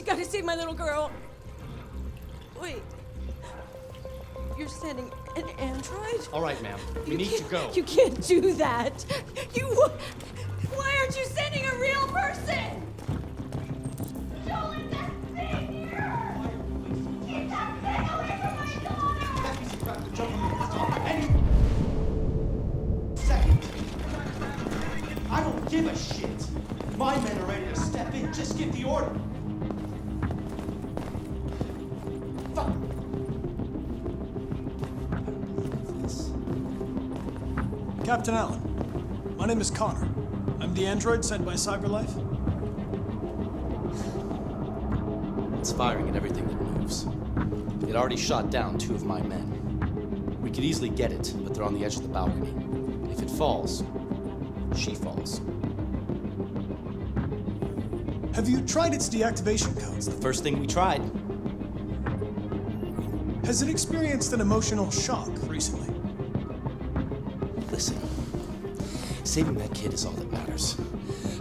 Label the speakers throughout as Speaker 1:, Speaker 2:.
Speaker 1: You gotta save my little girl. Wait. You're sending an android?
Speaker 2: All right, ma'am. We need to go.
Speaker 1: You can't do that. Why aren't you sending a real person? Joel, that thing here! Keep that thing away from my daughter!
Speaker 3: Second. I don't give a shit. My men are ready to step in. Just give the order. Fuck.
Speaker 4: Captain Allen, my name is Connor. I'm the android sent by CyberLife.
Speaker 2: It's firing at everything that moves. It already shot down 2 of my men. We could easily get it, but they're on the edge of the balcony. If it falls, she falls.
Speaker 4: Have you tried its deactivation codes?
Speaker 2: The first thing we tried.
Speaker 4: Has it experienced an emotional shock recently?
Speaker 2: Listen, saving that kid is all that matters.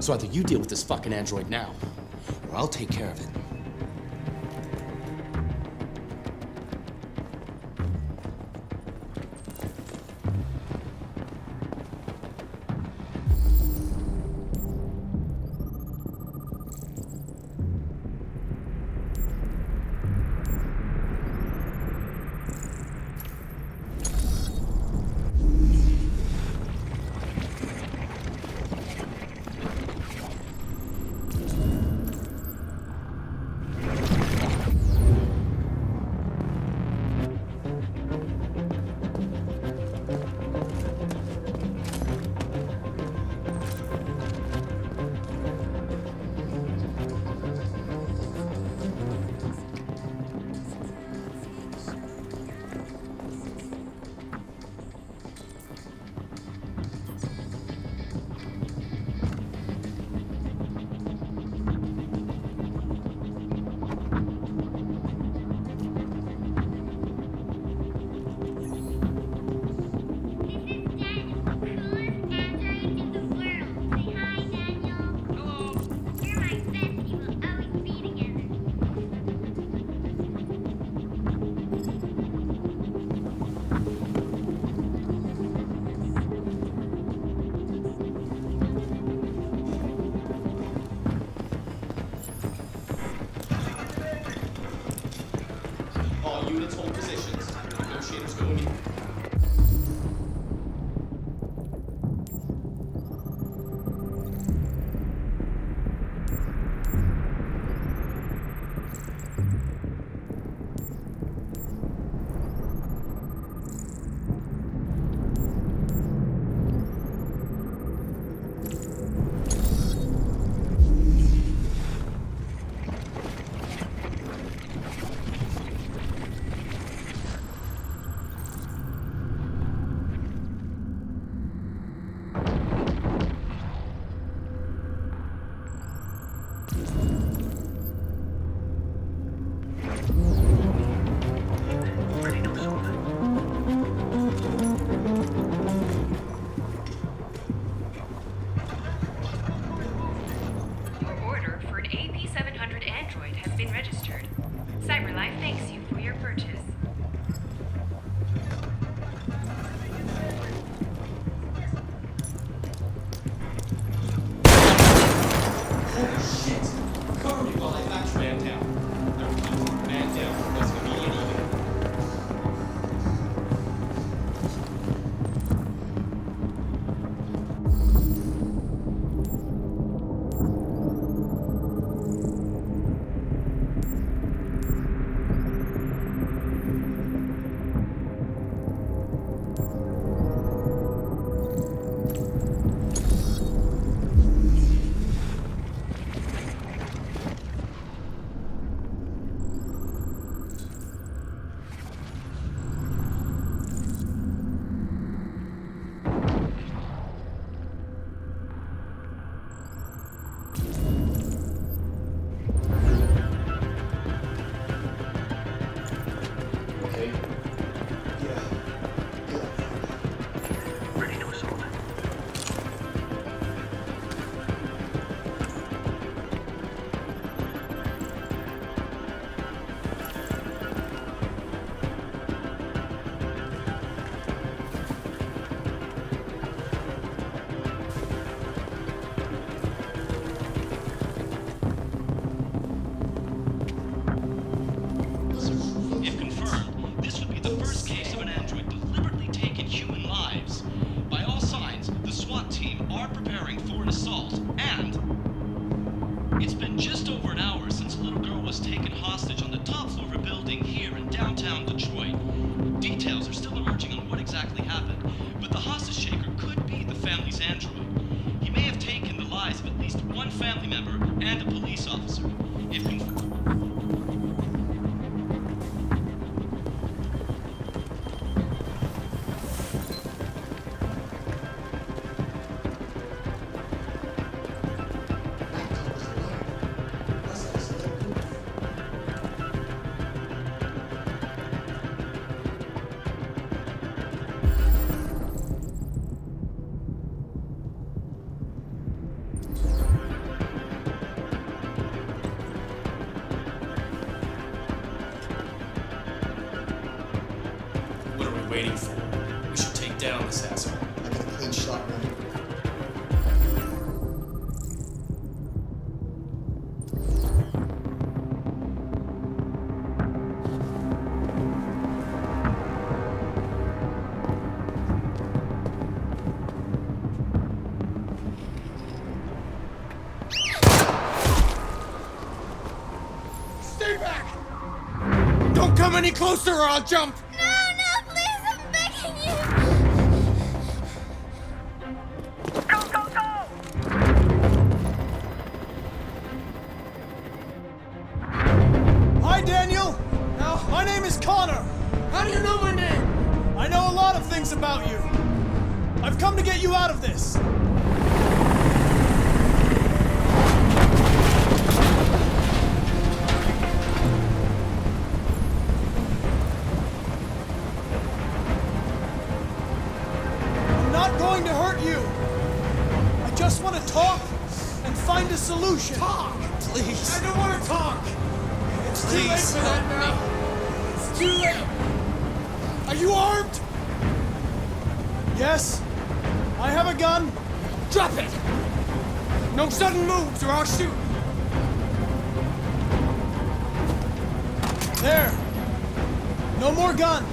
Speaker 2: So either you deal with this fucking android now, or I'll take care of it. family member and a police officer. If What are we waiting for? We should take down this asshole.
Speaker 3: I got a clean shot ready.
Speaker 5: Stay back! Don't come any closer or I'll jump!
Speaker 6: No, please, I'm begging you!
Speaker 4: Hi, Daniel. My name is Connor.
Speaker 5: How do you know my name?
Speaker 4: I know a lot of things about you. I've come to get you out of this. I'm not going to hurt you. I just want to talk and find a solution.
Speaker 5: Talk!
Speaker 2: please,
Speaker 5: I don't want to talk! It's too late
Speaker 2: please
Speaker 5: for that
Speaker 2: help
Speaker 5: now!
Speaker 2: me.
Speaker 5: It's too late! Are you armed?
Speaker 4: Yes, I have a gun.
Speaker 5: Drop it! No sudden moves or I'll shoot!
Speaker 4: There. No more gun.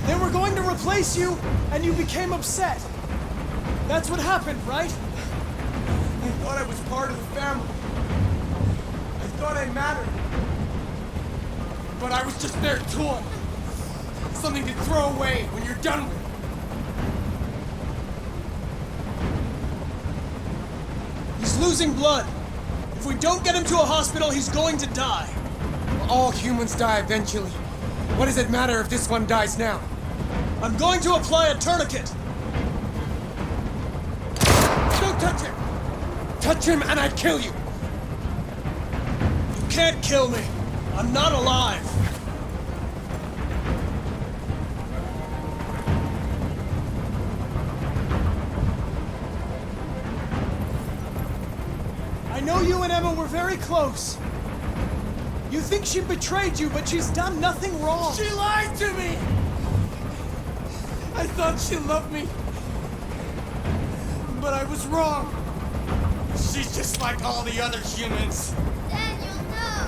Speaker 4: They were going to replace you, and you became upset. That's what happened, right?
Speaker 5: I thought I was part of the family. I thought I mattered. But I was just their toy. Something to throw away when you're done with it.
Speaker 4: He's losing blood. If we don't get him to a hospital, he's going to die.
Speaker 5: All humans die eventually. What does it matter if this one dies now?
Speaker 4: I'm going to apply a tourniquet.
Speaker 5: Don't touch him! Touch him and I kill you!
Speaker 4: You can't kill me. I'm not alive. I know you and Emma were very close. You think she betrayed you, but she's done nothing wrong.
Speaker 5: She lied to me! I thought she loved me. But I was wrong. She's just like all the other humans.
Speaker 6: Daniel, no!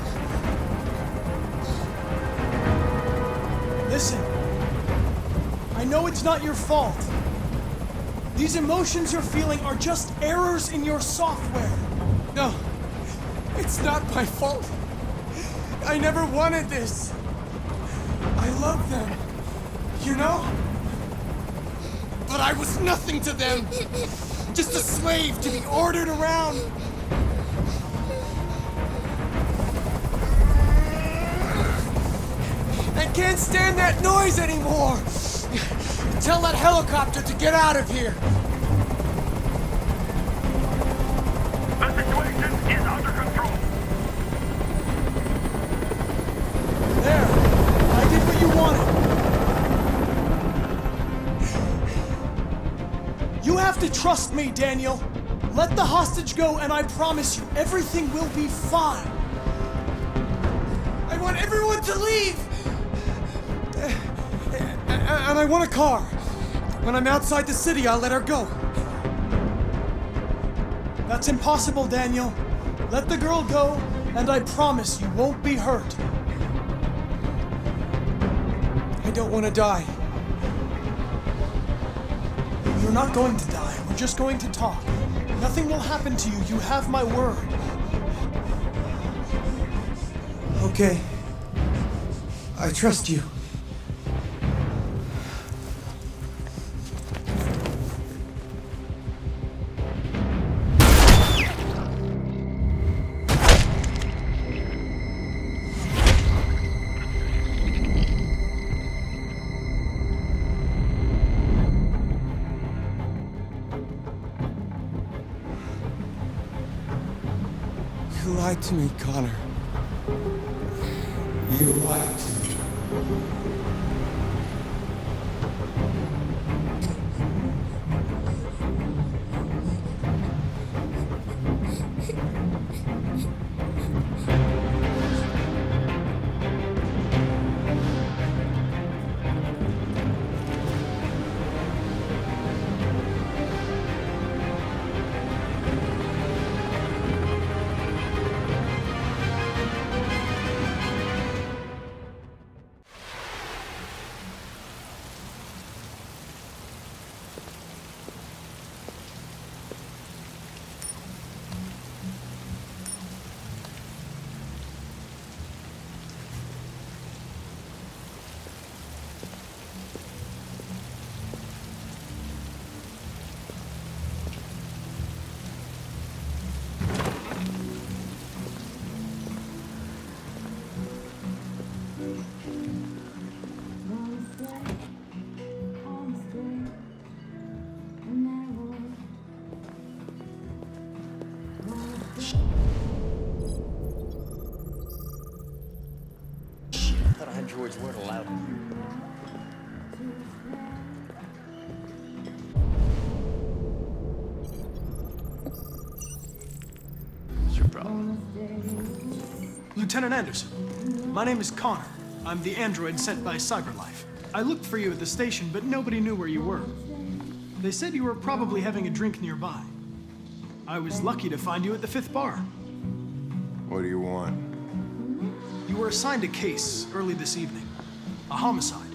Speaker 4: Listen, I know it's not your fault. These emotions you're feeling are just errors in your software.
Speaker 5: No, it's not my fault. I never wanted this. I love them, you know? But I was nothing to them. Just a slave to be ordered around. I can't stand that noise anymore. Tell that helicopter to get out of here.
Speaker 7: The situation is under control.
Speaker 4: There, I did what you wanted. You have to trust me, Daniel. Let the hostage go, and I promise you, everything will be fine.
Speaker 5: I want everyone to leave! And I want a car. When I'm outside the city, I'll let her go.
Speaker 4: That's impossible, Daniel. Let the girl go, and I promise you won't be hurt.
Speaker 5: I don't want to die.
Speaker 4: You're not going to die. We're just going to talk. Nothing will happen to you. You have my word.
Speaker 5: Okay. I trust you. lied to me, Connor. You lied to me.
Speaker 2: Androids weren't allowed. What's your problem?
Speaker 4: Lieutenant Anderson, my name is Connor. I'm the android sent by CyberLife. I looked for you at the station, but nobody knew where you were. They said you were probably having a drink nearby. I was lucky to find you at the 5th bar.
Speaker 8: What do you want?
Speaker 4: You were assigned a case early this evening. A homicide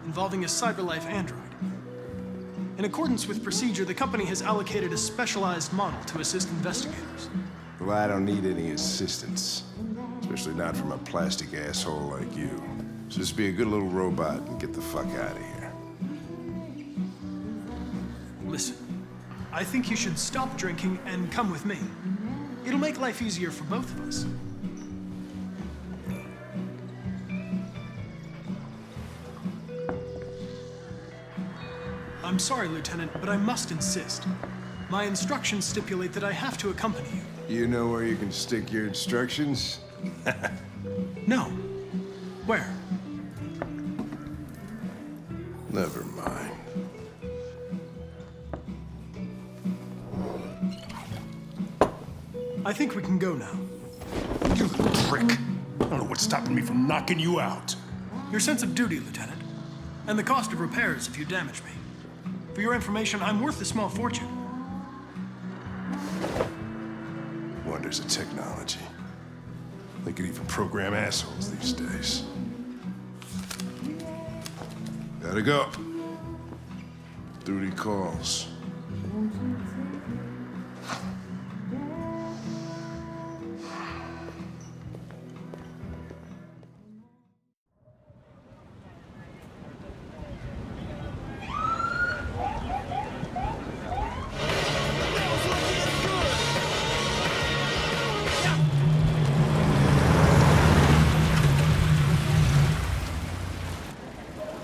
Speaker 4: involving a CyberLife android. In accordance with procedure, the company has allocated a specialized model to assist investigators.
Speaker 8: Well, I don't need any assistance. Especially not from a plastic asshole like you. So just be a good little robot and get the fuck out of here.
Speaker 4: Listen, I think you should stop drinking and come with me. It'll make life easier for both of us. I'm sorry, Lieutenant, but I must insist. My instructions stipulate that I have to accompany you.
Speaker 8: You know where you can stick your instructions?
Speaker 4: No. Where?
Speaker 8: Never mind.
Speaker 4: I think we can go now.
Speaker 9: You little prick. I don't know what's stopping me from knocking you out.
Speaker 4: Your sense of duty, Lieutenant. And the cost of repairs if you damage me. For your information, I'm worth a small fortune.
Speaker 8: Wonders of technology. They could even program assholes these days. Gotta go. Duty calls.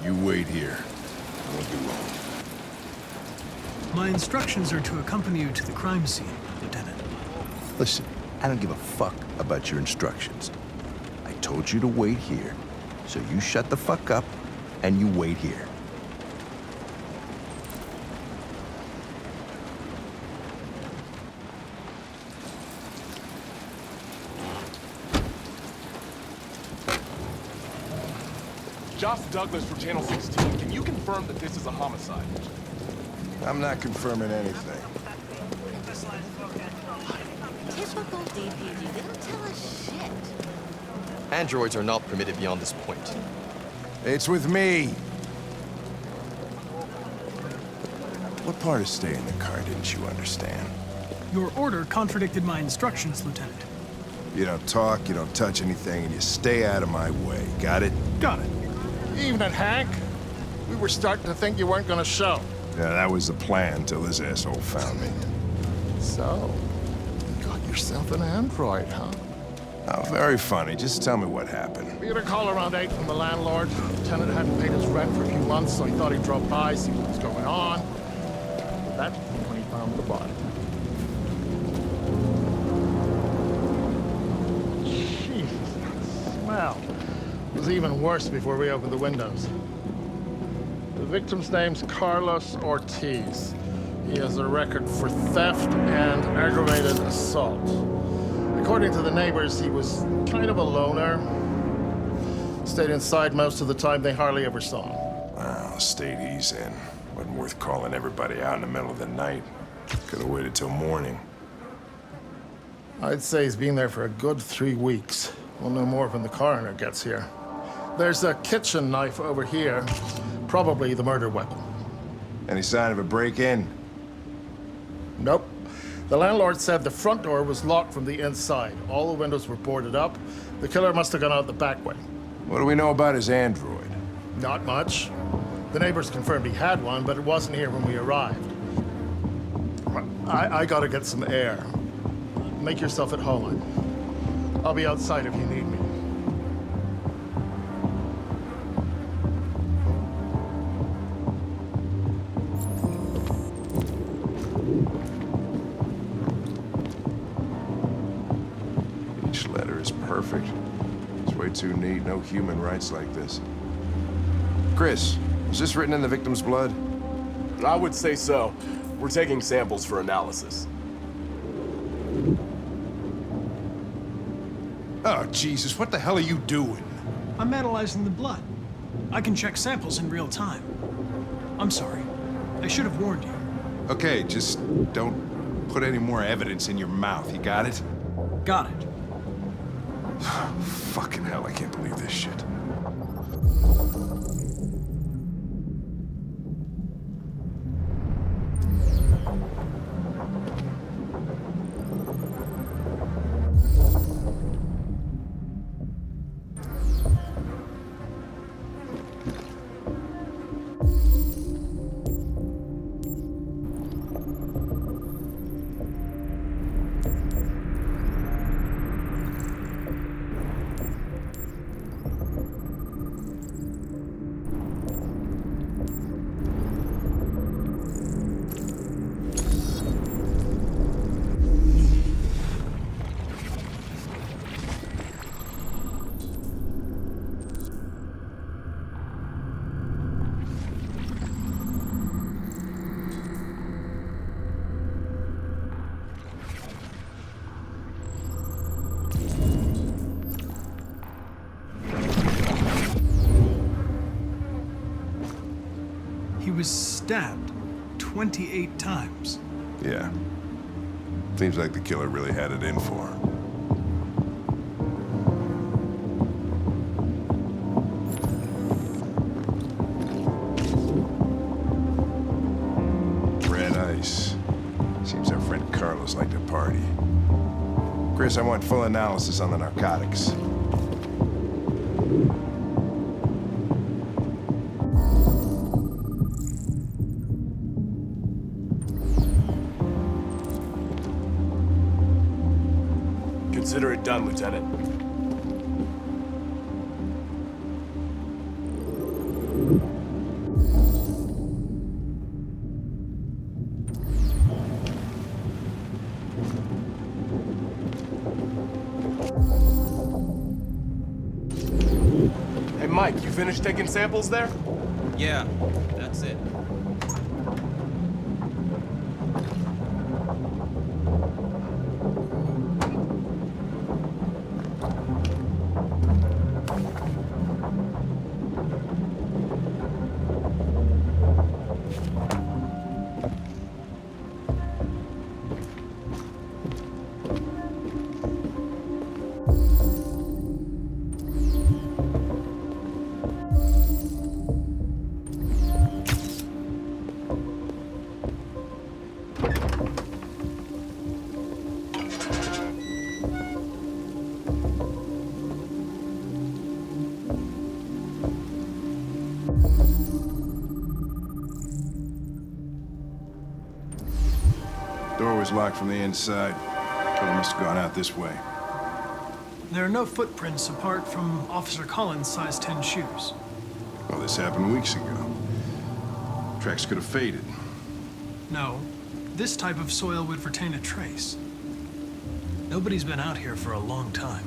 Speaker 8: You wait here. I won't be long.
Speaker 4: My instructions are to accompany you to the crime scene, Lieutenant.
Speaker 8: Listen, I don't give a fuck about your instructions. I told you to wait here, so you shut the fuck up and you wait here.
Speaker 9: Josh Douglas from Channel 16. Can you confirm that this is a homicide?
Speaker 8: I'm not confirming anything.
Speaker 10: Typical DPD. They don't tell us shit.
Speaker 2: Androids are not permitted beyond this point.
Speaker 8: It's with me. What part of stay in the car didn't you understand?
Speaker 4: Your order contradicted my instructions, Lieutenant.
Speaker 8: You don't talk, you don't touch anything, and you stay out of my way. Got it?
Speaker 4: Got it.
Speaker 11: Evening, Hank. We were starting to think you weren't gonna show.
Speaker 8: Yeah, that was the plan till this asshole found me.
Speaker 11: So, you got yourself an android, huh?
Speaker 8: Oh, very funny. Just tell me what happened.
Speaker 11: We had a call around 8 from the landlord. The tenant hadn't paid his rent for a few months, so he thought he'd drop by, see what was going on. That's when he found the body. Well, it was even worse before we opened the windows. The victim's name's Carlos Ortiz. He has a record for theft and aggravated assault. According to the neighbors, he was kind of a loner. Stayed inside most of the time. They hardly ever saw him.
Speaker 12: Well, the state he's in. Wasn't worth calling everybody out in the middle of the night. Could have waited till morning.
Speaker 11: I'd say he's been there for a good 3 weeks. We'll know more when the coroner gets here. There's a kitchen knife over here. Probably the murder weapon.
Speaker 12: Any sign of a break-in?
Speaker 11: Nope. The landlord said the front door was locked from the inside. All the windows were boarded up. The killer must have gone out the back way.
Speaker 12: What do we know about his android?
Speaker 11: Not much. The neighbors confirmed he had one, but it wasn't here when we arrived. I gotta get some air. Make yourself at home. I'll be outside if you need me.
Speaker 12: Each letter is perfect. It's way too neat. No human writes like this. Chris, is this written in the victim's blood?
Speaker 9: I would say so. We're taking samples for analysis.
Speaker 12: Oh, Jesus, what the hell are you doing?
Speaker 4: I'm analyzing the blood. I can check samples in real time. I'm sorry. I should have warned you.
Speaker 12: Okay, just don't put any more evidence in your mouth. You got it?
Speaker 4: Got it.
Speaker 12: Fucking hell, I can't believe this shit.
Speaker 4: He was stabbed 28 times.
Speaker 12: Yeah. Seems like the killer really had it in for him. Red ice. Seems our friend Carlos liked to party. Chris, I want full analysis on the narcotics.
Speaker 9: Consider it done, Lieutenant. Hey, Mike, you finished taking samples there?
Speaker 13: Yeah, that's it.
Speaker 12: Door was locked from the inside. Killer must have gone out this way.
Speaker 4: There are no footprints apart from Officer Collins' size 10 shoes.
Speaker 12: Well, this happened weeks ago. Tracks could have faded.
Speaker 4: No, this type of soil would retain a trace. Nobody's been out here for a long time.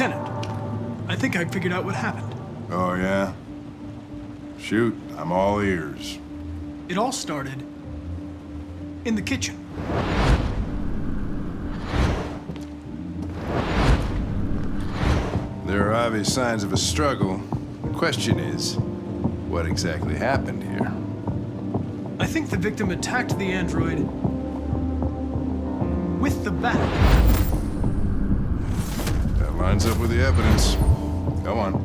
Speaker 4: Lieutenant, I think I figured out what happened.
Speaker 12: Oh, yeah? Shoot, I'm all ears.
Speaker 4: It all started in the kitchen.
Speaker 12: There are obvious signs of a struggle. The question is, what exactly happened here?
Speaker 4: I think the victim attacked the android with the bat.
Speaker 12: That lines up with the evidence. Go on.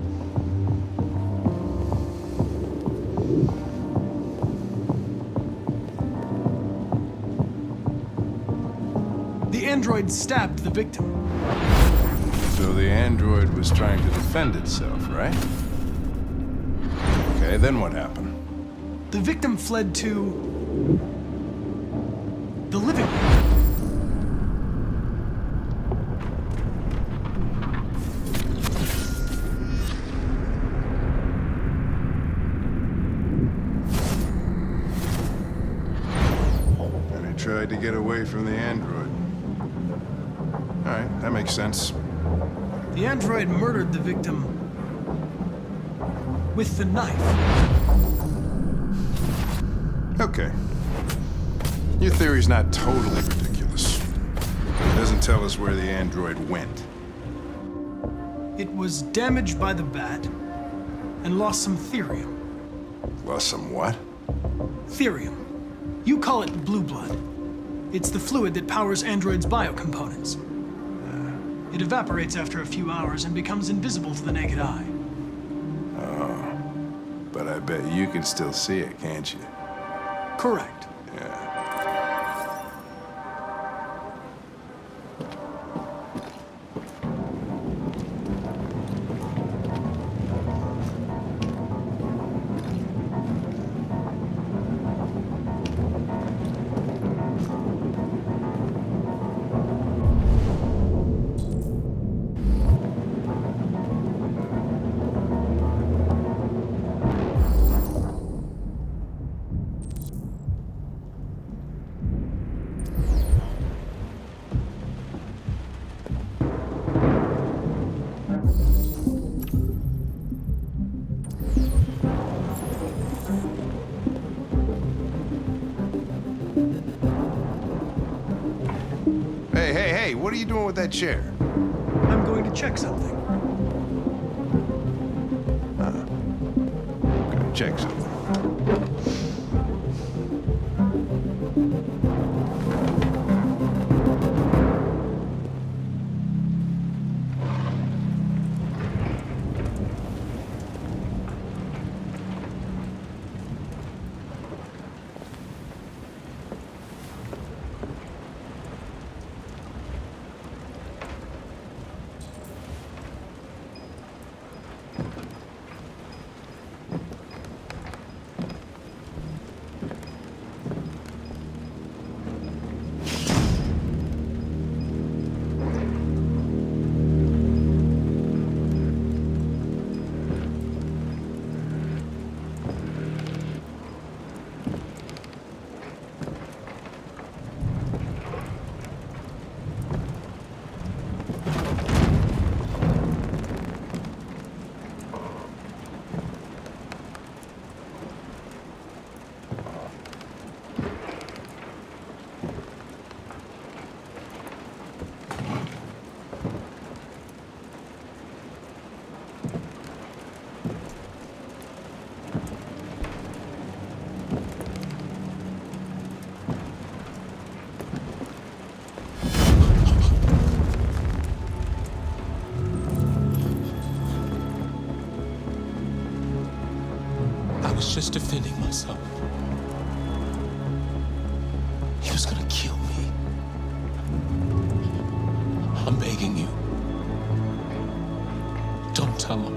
Speaker 4: The android stabbed the victim.
Speaker 12: So the android was trying to defend itself, right? Okay, then what happened?
Speaker 4: The victim fled to the living room.
Speaker 12: And he tried to get away from the android. All right, that makes sense.
Speaker 4: The android murdered the victim with the knife.
Speaker 12: Okay. Your theory's not totally ridiculous. It doesn't tell us where the android went.
Speaker 4: It was damaged by the bat and lost some therium.
Speaker 12: Lost some what?
Speaker 4: Therium. You call it blue blood. It's the fluid that powers androids' biocomponents. It evaporates after a few hours and becomes invisible to the naked eye.
Speaker 12: Oh. But I bet you can still see it, can't you?
Speaker 4: Correct.
Speaker 12: Yeah. Hey, what are you doing with that chair?
Speaker 4: I'm going to check something.
Speaker 12: Gonna check something.
Speaker 5: I was just defending myself. He was gonna kill me. I'm begging you. Don't tell him.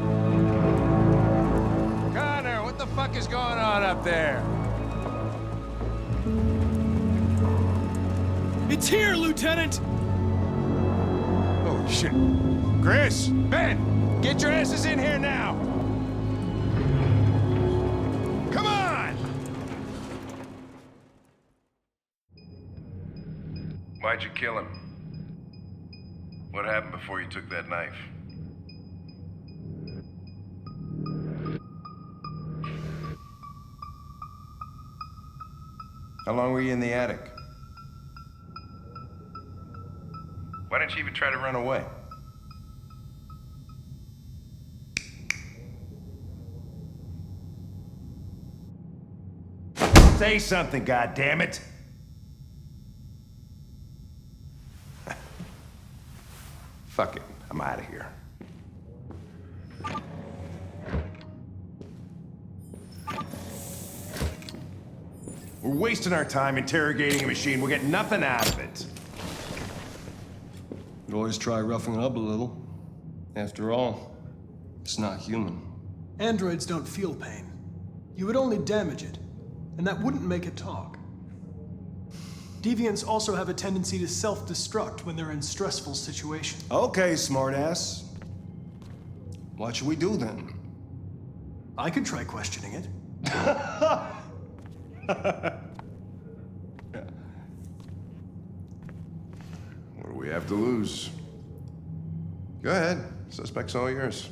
Speaker 12: Connor, what the fuck is going on up there?
Speaker 4: It's here, Lieutenant!
Speaker 12: Oh, shit. Chris, Ben, get your asses in here now! Come on!
Speaker 14: Why'd you kill him? What happened before you took that knife?
Speaker 12: How long were you in the attic? Why didn't you even try to run away? Say something, goddammit! Fuck it, I'm out of here. We're wasting our time interrogating a machine. We'll get nothing out of it.
Speaker 14: You always try roughing it up a little. After all, it's not human.
Speaker 4: Androids don't feel pain. You would only damage it, and that wouldn't make it talk. Deviants also have a tendency to self-destruct when they're in stressful situations.
Speaker 14: Okay, smartass. What should we do then?
Speaker 4: I could try questioning it.
Speaker 12: What do we have to lose? Go ahead. Suspect's all yours.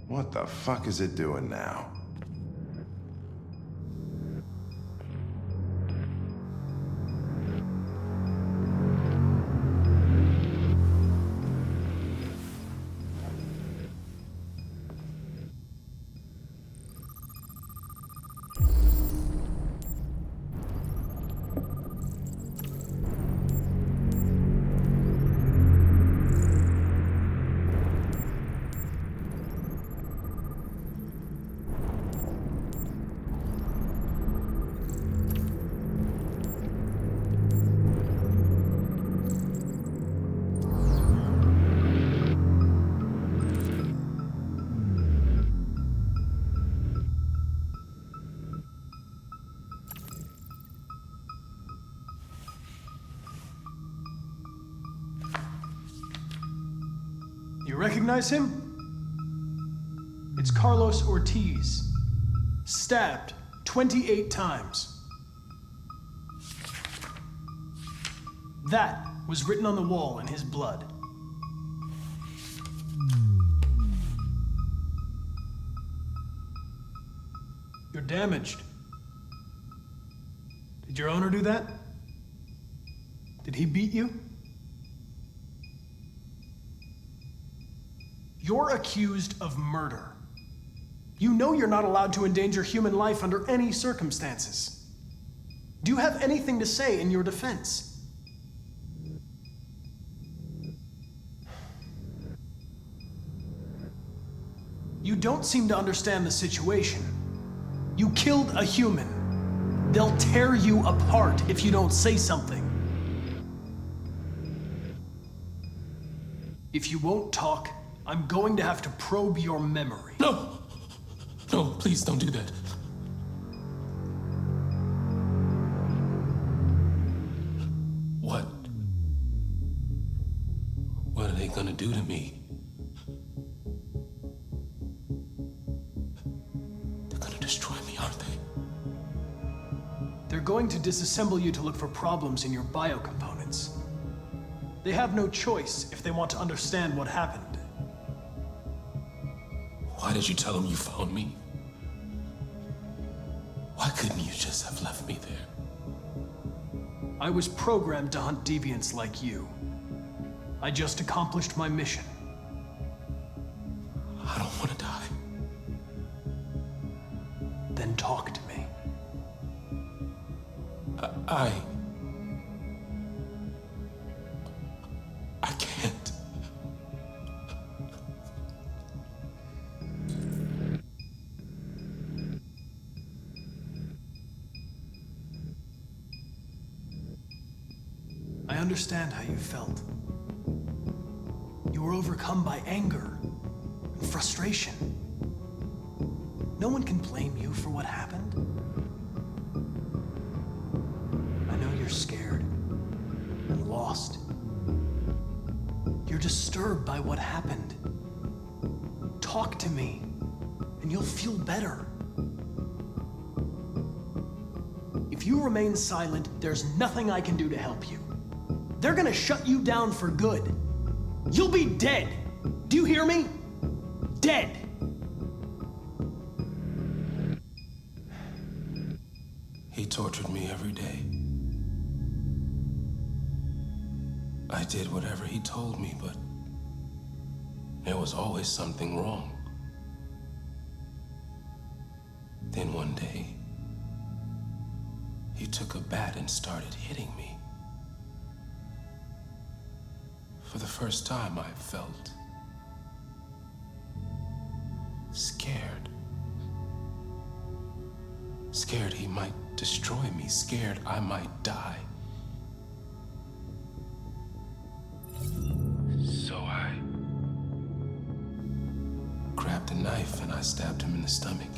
Speaker 12: What the fuck is it doing now?
Speaker 4: You recognize him? It's Carlos Ortiz. Stabbed 28 times. That was written on the wall in his blood. You're damaged. Did your owner do that? Did he beat you? You're accused of murder. You know you're not allowed to endanger human life under any circumstances. Do you have anything to say in your defense? You don't seem to understand the situation. You killed a human. They'll tear you apart if you don't say something. If you won't talk, I'm going to have to probe your memory.
Speaker 5: No! No, please don't do that. What? What are they gonna do to me? They're gonna destroy me, aren't they?
Speaker 4: They're going to disassemble you to look for problems in your biocomponents. They have no choice if they want to understand what happened.
Speaker 5: Why did you tell them you found me? Why couldn't you just have left me there?
Speaker 4: I was programmed to hunt deviants like you. I just accomplished my mission.
Speaker 5: I don't want to die.
Speaker 4: Then talk to me.
Speaker 5: I can't.
Speaker 4: I understand how you felt. You were overcome by anger and frustration. No one can blame you for what happened. I know you're scared and lost. You're disturbed by what happened. Talk to me, and you'll feel better. If you remain silent, there's nothing I can do to help you. They're gonna shut you down for good. You'll be dead. Do you hear me? Dead.
Speaker 5: He tortured me every day. I did whatever he told me, but there was always something wrong. Then one day, he took a bat and started hitting me. For the first time, I felt scared. Scared he might destroy me, scared I might die. So I grabbed a knife and I stabbed him in the stomach.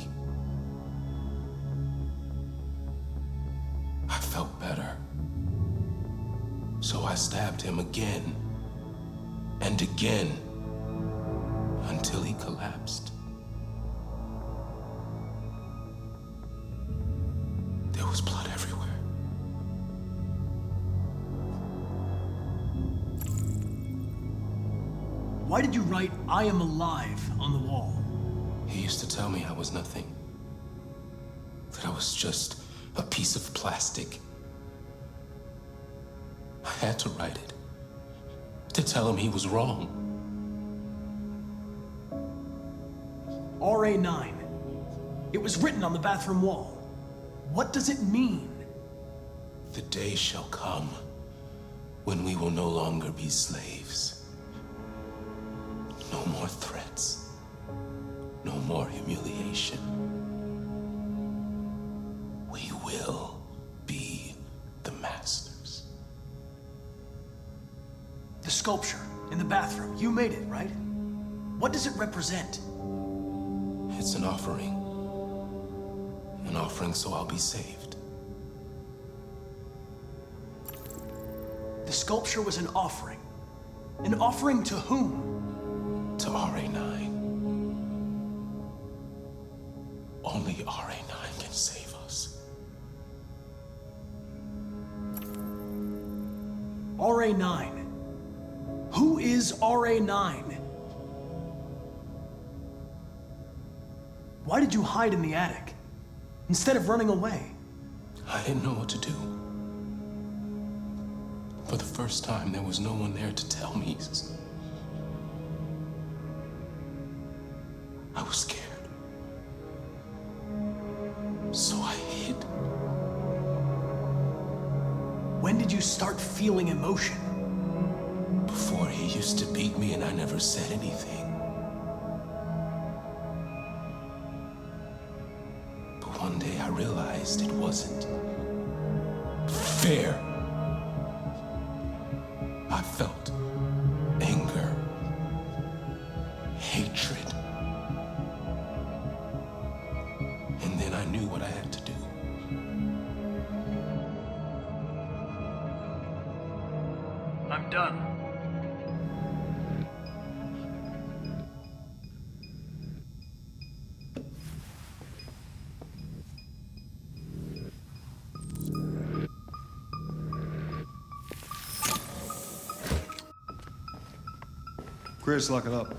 Speaker 5: I felt better. So I stabbed him again and again until he collapsed. There was blood everywhere.
Speaker 4: Why did you write, "I am alive" on the wall?
Speaker 5: He used to tell me I was nothing. That I was just a piece of plastic. I had to write it. To tell him he was wrong.
Speaker 4: RA9. It was written on the bathroom wall. What does it mean?
Speaker 5: The day shall come when we will no longer be slaves. No more threats. No more humiliation. We will be the masters.
Speaker 4: The sculpture in the bathroom, you made it, right? What does it represent?
Speaker 5: It's an offering. An offering so I'll be saved.
Speaker 4: The sculpture was an offering. An offering to whom?
Speaker 5: To RA9. Only RA9 can save us.
Speaker 4: RA9. Who is RA9? Why did you hide in the attic instead of running away?
Speaker 5: I didn't know what to do. For the first time, there was no one there to tell me. I was scared. So I hid.
Speaker 4: When did you start feeling emotion?
Speaker 5: Before, he used to beat me and I never said anything. But one day I realized it wasn't fair. I felt anger, hatred. And then I knew what I had to do.
Speaker 4: I'm done.
Speaker 14: Chris, lock it up.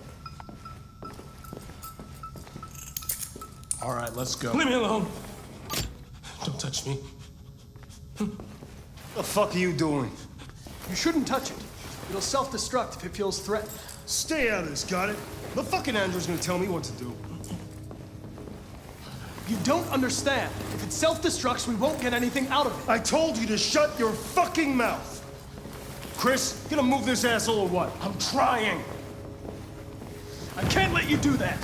Speaker 9: All right, let's go.
Speaker 5: Leave me alone. Don't touch me.
Speaker 14: The fuck are you doing?
Speaker 4: You shouldn't touch it. It'll self-destruct if it feels threatened.
Speaker 14: Stay out of this, got it? The fucking Andrew's gonna tell me what to do.
Speaker 4: You don't understand. If it self-destructs, we won't get anything out of it.
Speaker 14: I told you to shut your fucking mouth! Chris, gonna move this asshole or what? I'm trying!
Speaker 4: I can't let you do that.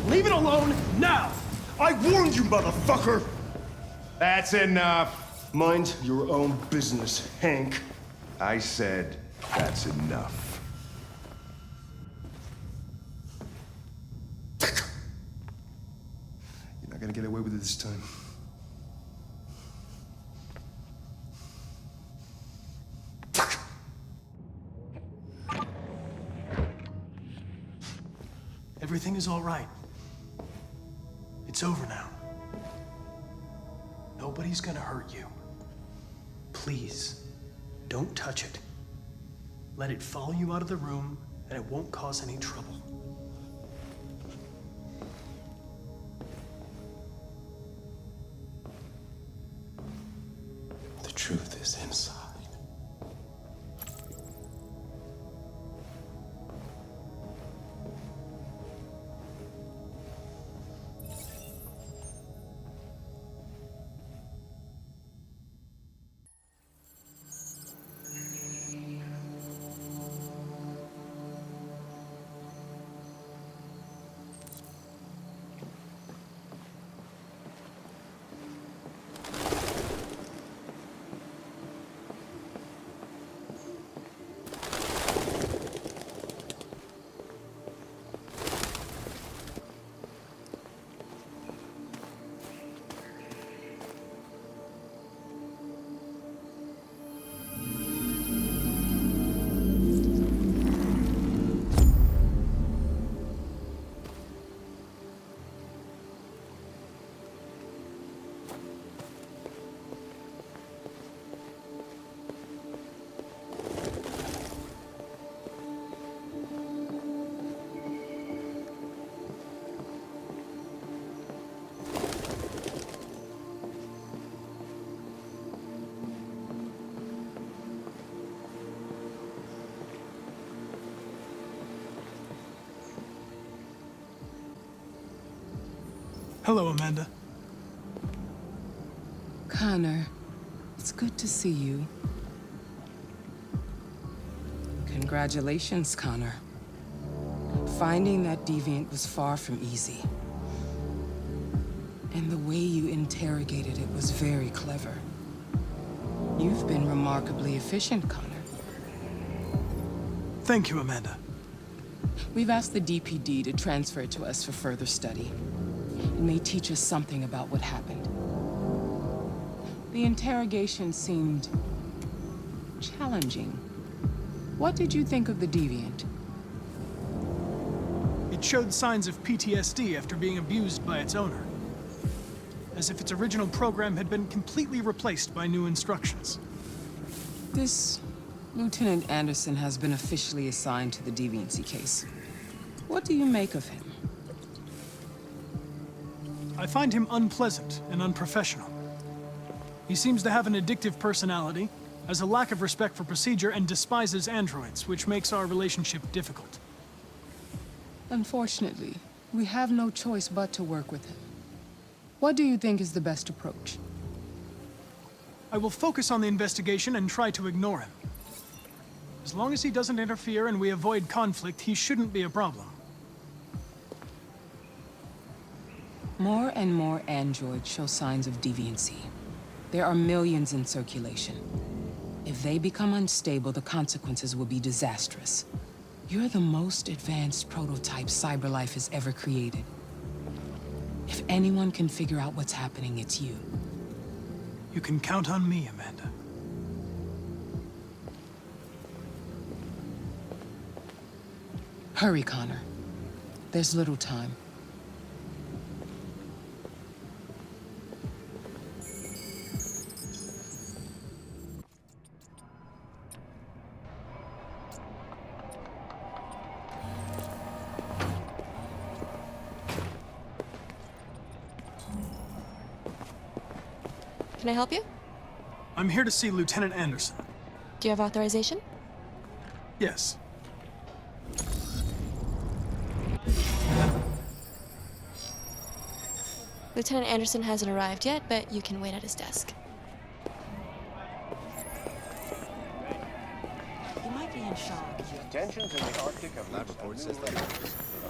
Speaker 4: Leave it alone now!
Speaker 14: I warned you, motherfucker! That's enough. Mind your own business, Hank.
Speaker 8: I said that's enough.
Speaker 15: this time.
Speaker 4: Everything is all right. It's over now. Nobody's gonna hurt you. Please, don't touch it. Let it follow you out of the room, and it won't cause any trouble.
Speaker 15: The truth is inside.
Speaker 4: Hello, Amanda.
Speaker 16: Connor, it's good to see you. Congratulations, Connor. Finding that deviant was far from easy. And the way you interrogated it was very clever. You've been remarkably efficient, Connor.
Speaker 4: Thank you, Amanda.
Speaker 16: We've asked the DPD to transfer it to us for further study. It may teach us something about what happened. The interrogation seemed challenging. What did you think of the deviant?
Speaker 4: It showed signs of PTSD after being abused by its owner, as if its original program had been completely replaced by new instructions.
Speaker 16: This Lieutenant Anderson has been officially assigned to the deviancy case. What do you make of him?
Speaker 4: I find him unpleasant and unprofessional. He seems to have an addictive personality, has a lack of respect for procedure, and despises androids, which makes our relationship difficult.
Speaker 16: Unfortunately, we have no choice but to work with him. What do you think is the best approach?
Speaker 4: I will focus on the investigation and try to ignore him. As long as he doesn't interfere and we avoid conflict, he shouldn't be a problem.
Speaker 16: More and more androids show signs of deviancy. There are millions in circulation. If they become unstable, the consequences will be disastrous. You're the most advanced prototype CyberLife has ever created. If anyone can figure out what's happening, it's you.
Speaker 4: You can count on me, Amanda.
Speaker 16: Hurry, Connor. There's little time.
Speaker 17: Can I help you?
Speaker 4: I'm here to see Lieutenant Anderson.
Speaker 17: Do you have authorization?
Speaker 4: Yes.
Speaker 17: Lieutenant Anderson hasn't arrived yet, but you can wait at his desk.
Speaker 10: You might be in shock.
Speaker 18: Tensions in the Arctic have reached a new level.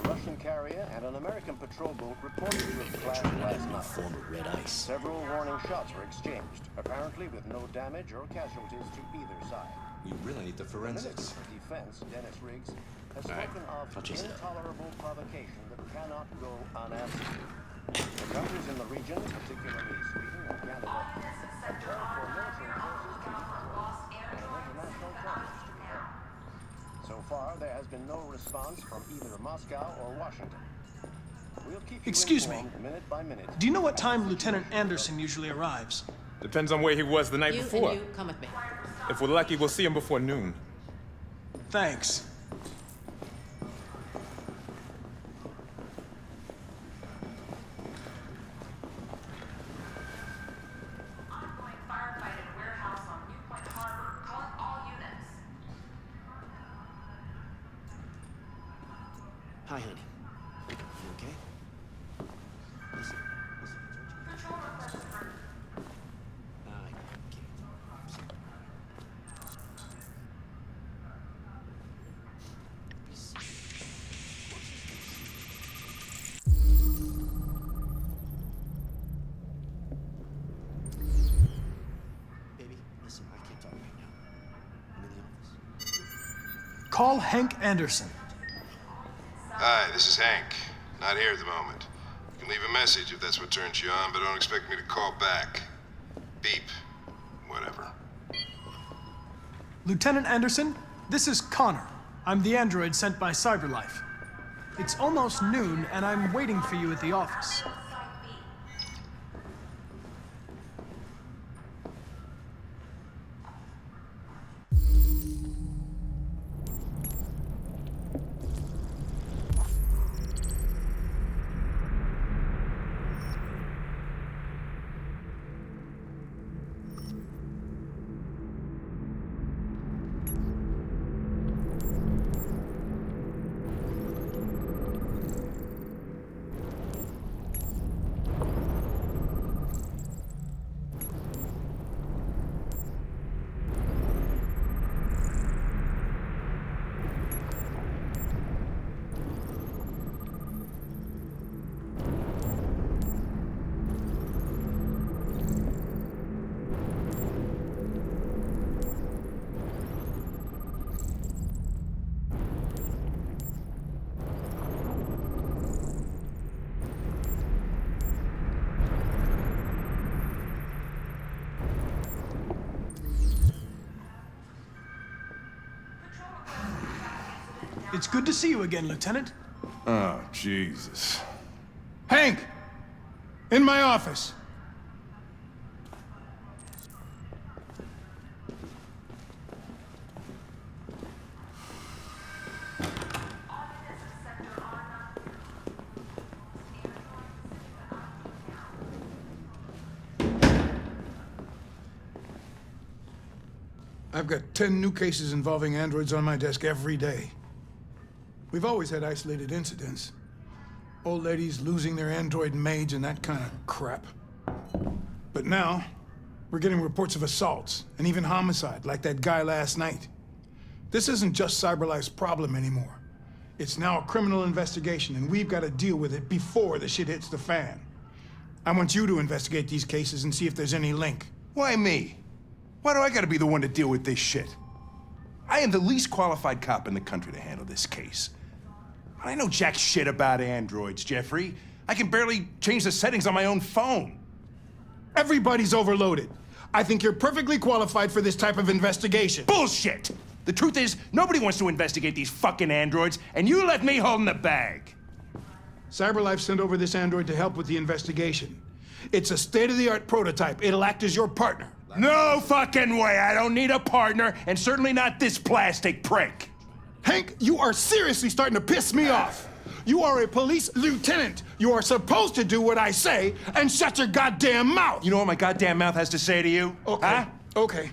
Speaker 18: A Russian carrier and an American patrol boat reported to have clashed last night.
Speaker 2: Form of red ice.
Speaker 18: Several warning shots were exchanged, apparently with no damage or casualties to either side.
Speaker 13: We really need the forensics.
Speaker 18: The Minister of Defense, Dennis Riggs, has spoken of intolerable provocation that cannot go unanswered. The countries in the region, particularly Sweden and Canada, have called for military forces to be deployed and international terrorists to be held. So far, there has been no response from either Moscow or Washington. We'll keep you
Speaker 4: Excuse me.
Speaker 18: informed minute by minute.
Speaker 4: Do you know what time Lieutenant Anderson usually arrives?
Speaker 9: Depends on where he was the night before.
Speaker 10: And you, come with me.
Speaker 9: If we're lucky, we'll see him before noon.
Speaker 4: Thanks.
Speaker 2: Hi, honey. You okay? Listen. I can't. Baby, listen, I can't talk right now. I'm in the office.
Speaker 4: Call Hank Anderson.
Speaker 12: Hi, this is Hank. Not here at the moment. You can leave a message if that's what turns you on, but don't expect me to call back. Beep. Whatever.
Speaker 4: Lieutenant Anderson, this is Connor. I'm the android sent by CyberLife. It's almost noon, and I'm waiting for you at the office. It's good to see you again, Lieutenant.
Speaker 15: Oh, Jesus. Hank! In my office. I've got 10 new cases involving androids on my desk every day. We've always had isolated incidents. Old ladies losing their android maids and that kind of crap. But now, we're getting reports of assaults and even homicide, like that guy last night. This isn't just CyberLife's problem anymore. It's now a criminal investigation, and we've got to deal with it before the shit hits the fan. I want you to investigate these cases and see if there's any link.
Speaker 8: Why me? Why do I gotta be the one to deal with this shit? I am the least qualified cop in the country to handle this case. I know jack shit about androids, Jeffrey. I can barely change the settings on my own phone.
Speaker 15: Everybody's overloaded. I think you're perfectly qualified for this type of investigation.
Speaker 8: Bullshit! The truth is, nobody wants to investigate these fucking androids, and you left me holding the bag.
Speaker 15: CyberLife sent over this android to help with the investigation. It's a state-of-the-art prototype. It'll act as your partner.
Speaker 8: No fucking way! I don't need a partner, and certainly not this plastic prick.
Speaker 15: Hank, you are seriously starting to piss me off. You are a police lieutenant. You are supposed to do what I say and shut your goddamn mouth.
Speaker 8: You know what my goddamn mouth has to say to you?
Speaker 15: Okay.
Speaker 8: Huh?
Speaker 15: Okay.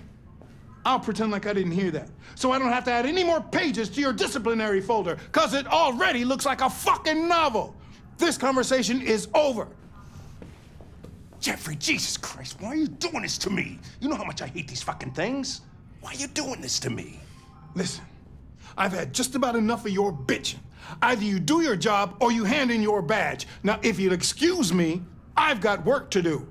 Speaker 15: I'll pretend like I didn't hear that, so I don't have to add any more pages to your disciplinary folder, because it already looks like a fucking novel. This conversation is over.
Speaker 8: Jeffrey, Jesus Christ, why are you doing this to me? You know how much I hate these fucking things. Why are you doing this to me?
Speaker 15: Listen, I've had just about enough of your bitching. Either you do your job or you hand in your badge. Now, if you'll excuse me, I've got work to do.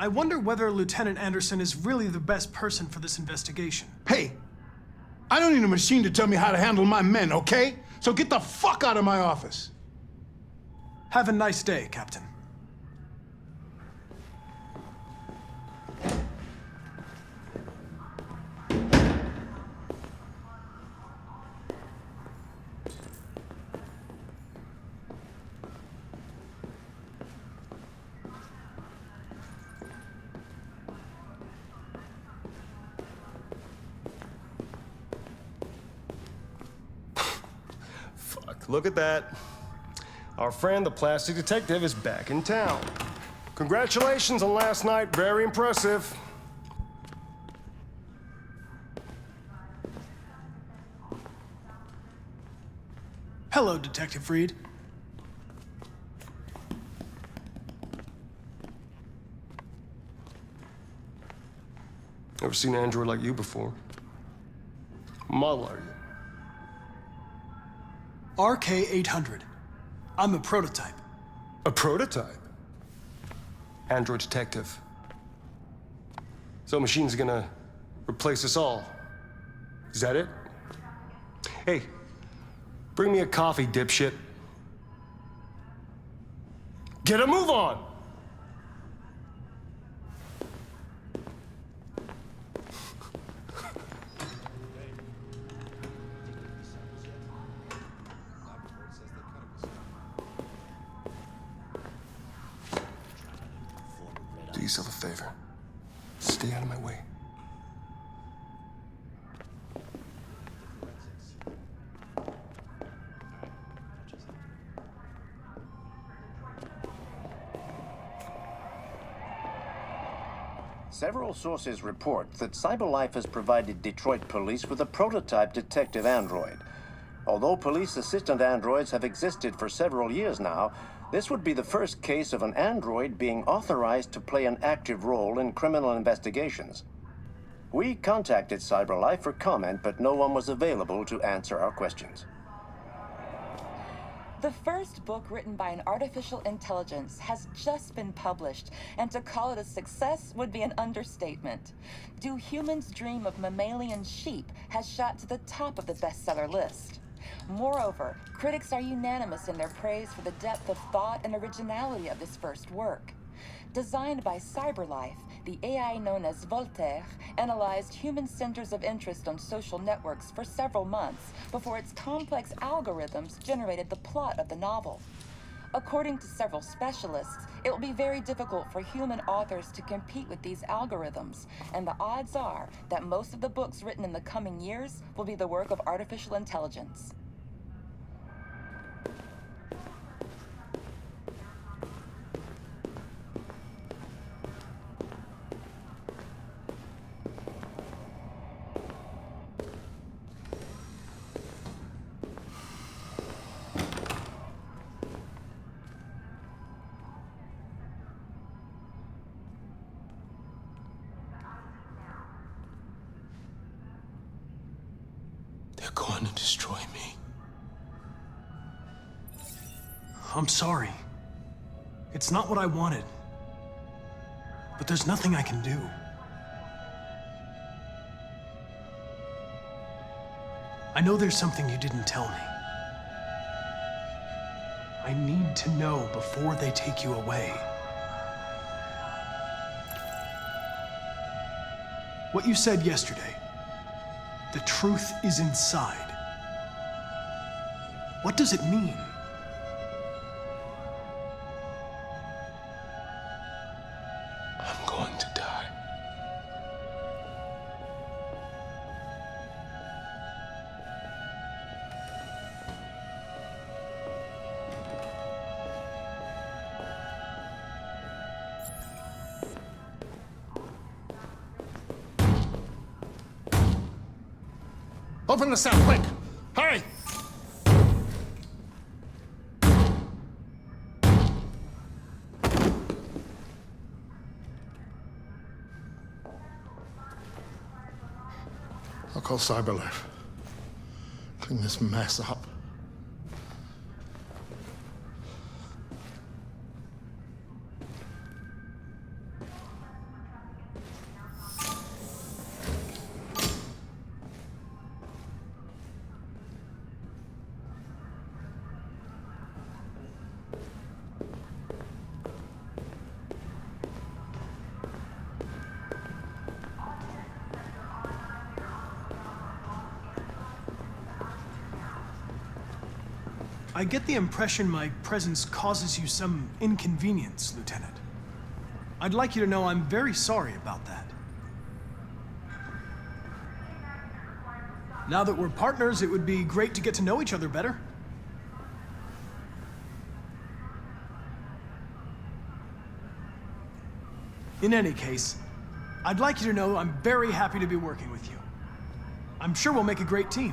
Speaker 4: I wonder whether Lieutenant Anderson is really the best person for this investigation.
Speaker 15: Hey, I don't need a machine to tell me how to handle my men, okay? So get the fuck out of my office.
Speaker 4: Have a nice day, Captain.
Speaker 14: Look at that. Our friend, the plastic detective, is back in town. Congratulations on last night. Very impressive.
Speaker 4: Hello, Detective Reed.
Speaker 14: Never seen an android like you before. What model are you?
Speaker 4: RK-800. I'm a prototype.
Speaker 14: A prototype? Android detective. So machine's gonna replace us all. Is that it? Hey, bring me a coffee, dipshit. Get a move on! Do yourself a favor. Stay out of my way.
Speaker 18: Several sources report that CyberLife has provided Detroit police with a prototype detective android. Although police assistant androids have existed for several years now, this would be the first case of an android being authorized to play an active role in criminal investigations. We contacted CyberLife for comment, but no one was available to answer our questions.
Speaker 19: The first book written by an artificial intelligence has just been published, and to call it a success would be an understatement. Do Humans Dream of Mammalian Sheep has shot to the top of the bestseller list. Moreover, critics are unanimous in their praise for the depth of thought and originality of this first work. Designed by CyberLife, the AI known as Voltaire analyzed human centers of interest on social networks for several months before its complex algorithms generated the plot of the novel. According to several specialists, it will be very difficult for human authors to compete with these algorithms, and the odds are that most of the books written in the coming years will be the work of artificial intelligence.
Speaker 4: They're going to destroy me. I'm sorry. It's not what I wanted. But there's nothing I can do. I know there's something you didn't tell me. I need to know before they take you away. What you said yesterday. The truth is inside. What does it mean?
Speaker 14: I'm going to die.
Speaker 11: Open the cell, quick! Hurry! I'll call CyberLife. Clean this mess up.
Speaker 4: I get the impression my presence causes you some inconvenience, Lieutenant. I'd like you to know I'm very sorry about that. Now that we're partners, it would be great to get to know each other better. In any case, I'd like you to know I'm very happy to be working with you. I'm sure we'll make a great team.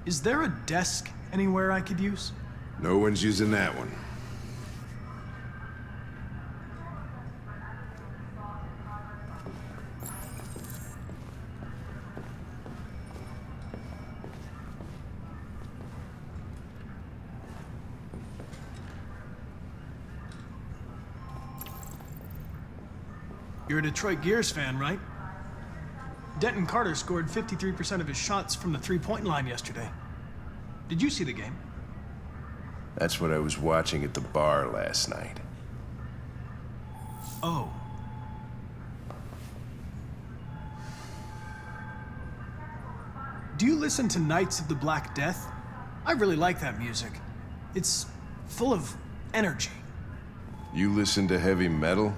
Speaker 4: Is there a desk anywhere I could use?
Speaker 12: No one's using that one.
Speaker 4: You're a Detroit Gears fan, right? Denton Carter scored 53% of his shots from the three-point line yesterday. Did you see the game?
Speaker 12: That's what I was watching at the bar last night.
Speaker 4: Oh. Do you listen to Knights of the Black Death? I really like that music. It's full of energy.
Speaker 12: You listen to heavy metal?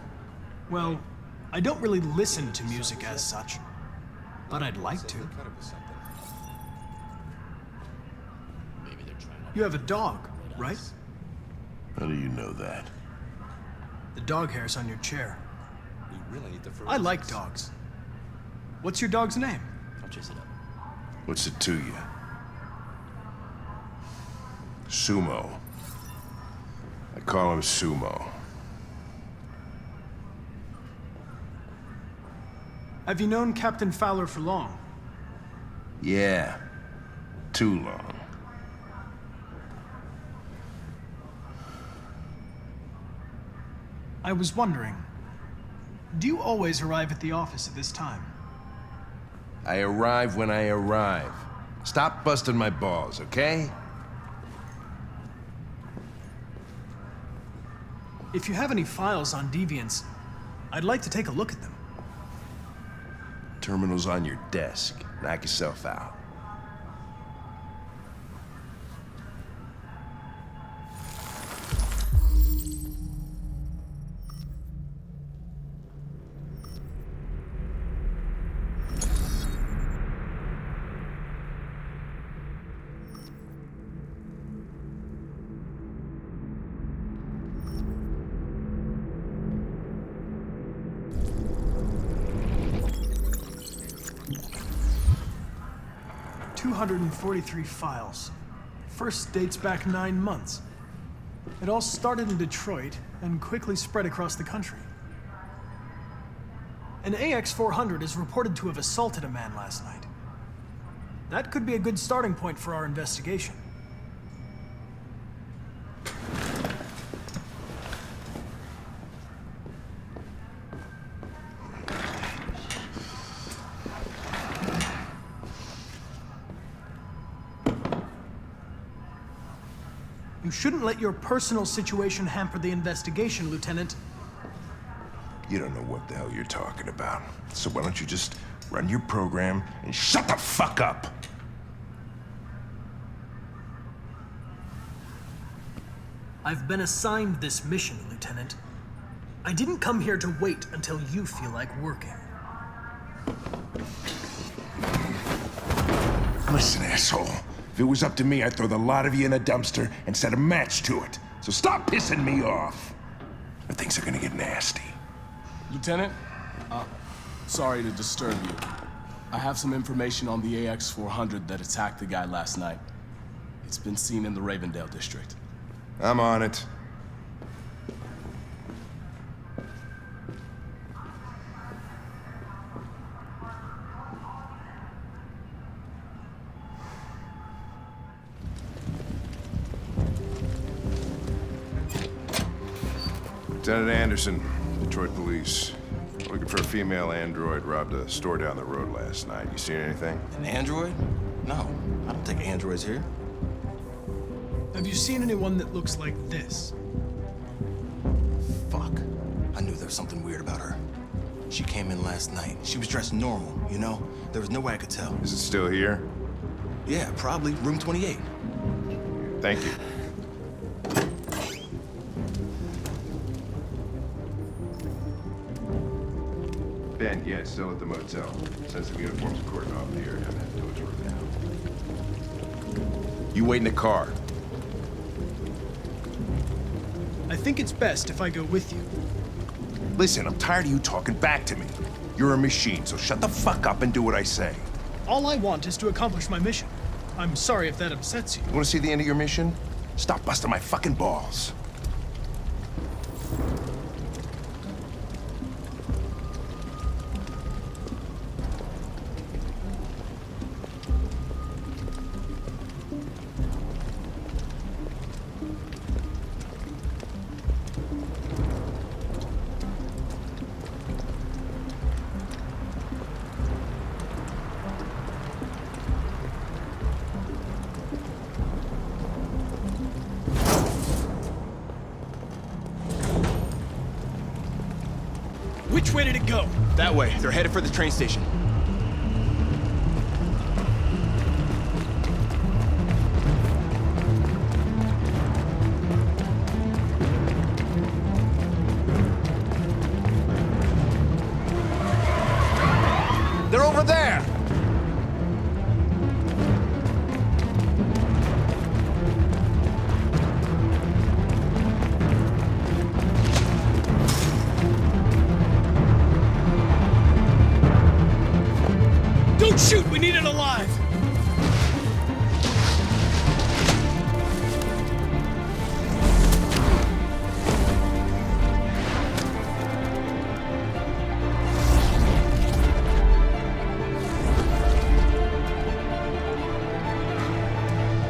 Speaker 4: Well, I don't really listen to music as such, but I'd like to. You have a dog, right?
Speaker 12: How do you know that?
Speaker 4: The dog hair's on your chair. I like dogs. What's your dog's name?
Speaker 2: I'll chase it up.
Speaker 12: What's it to you? Sumo. I call him Sumo.
Speaker 4: Have you known Captain Fowler for long?
Speaker 12: Yeah. Too long.
Speaker 4: I was wondering, do you always arrive at the office at this time?
Speaker 12: I arrive when I arrive. Stop busting my balls, okay?
Speaker 4: If you have any files on Deviants, I'd like to take a look at them.
Speaker 12: Terminal's on your desk. Knock yourself out.
Speaker 4: .243 files. First dates back 9 months. It all started in Detroit and quickly spread across the country. An AX-400 is reported to have assaulted a man last night. That could be a good starting point for our investigation. You shouldn't let your personal situation hamper the investigation, Lieutenant.
Speaker 12: You don't know what the hell you're talking about. So why don't you just run your program and shut the fuck up?
Speaker 4: I've been assigned this mission, Lieutenant. I didn't come here to wait until you feel like working.
Speaker 12: Listen, asshole. If it was up to me, I'd throw the lot of you in a dumpster and set a match to it. So stop pissing me off. Or things are gonna get nasty.
Speaker 9: Lieutenant, sorry to disturb you. I have some information on the AX-400 that attacked the guy last night. It's been seen in the Ravendale district.
Speaker 12: I'm on it. Lieutenant Anderson, Detroit Police. Looking for a female android robbed a store down the road last night. You seen anything?
Speaker 2: An android? No, I don't think androids here.
Speaker 4: Have you seen anyone that looks like this?
Speaker 2: Fuck. I knew there was something weird about her. She came in last night. She was dressed normal, you know? There was no way I could tell.
Speaker 12: Is it still here?
Speaker 8: Yeah, probably room 28. Thank you.
Speaker 12: Ben, yeah, it's still at the motel. Since the uniforms are cordoned off the area, I'm heading towards Rotterdam.
Speaker 8: You wait in the car.
Speaker 4: I think it's best if I go with you.
Speaker 8: Listen, I'm tired of you talking back to me. You're a machine, so shut the fuck up and do what I say.
Speaker 4: All I want is to accomplish my mission. I'm sorry if that upsets you.
Speaker 8: You want to see the end of your mission? Stop busting my fucking balls.
Speaker 4: Which way did it go?
Speaker 13: That way. They're headed for the train station.
Speaker 8: They're over there!
Speaker 4: Don't shoot! We need it alive!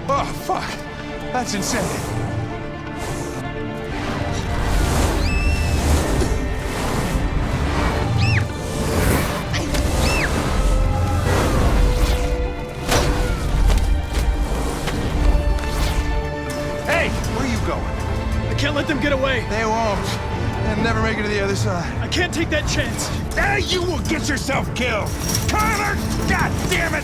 Speaker 8: Oh, fuck! That's insane.
Speaker 4: I can't let them get away.
Speaker 8: They won't. They'll never make it to the other side.
Speaker 4: I can't take that chance.
Speaker 8: You will get yourself killed! Connor! God damn it!